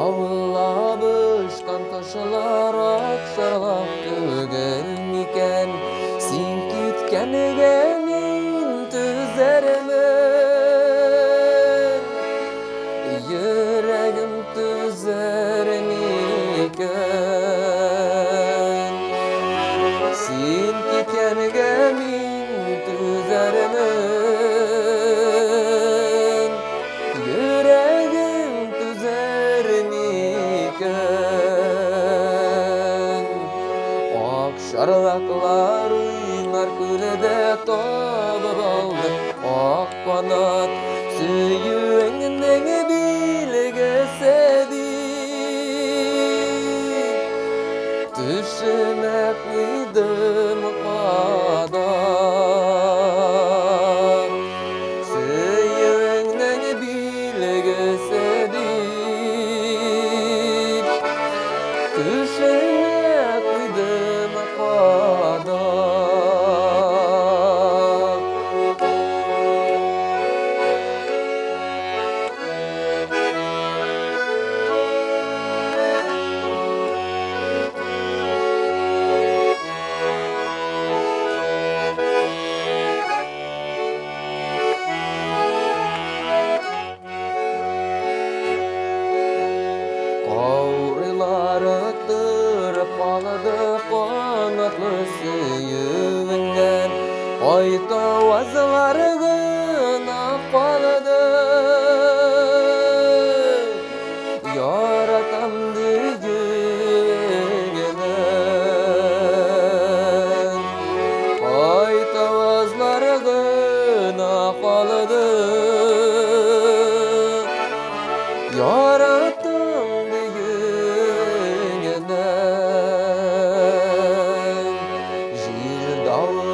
Davulabıştan taşlar akşarlap tügelmiken Sin kitkenigen tüzerimin Yüreğim tüzermiken Sin kitkenigen tüzerimin Yüreğim tüzermiken Akşarlaklar uynar külede tabıp aldı Ak kanat süyüğünden bilgesedi Düşümek mıydım kadar Süyüğünden bilgesedi Düşümek mıydım kadar Kavrilar ıttırıp aladı kanatlı süyüğünden Ayta vazlarına kaladı Yaratan düğünden Ayta vazlarına kaladı Yaratan düğünden Jil dağ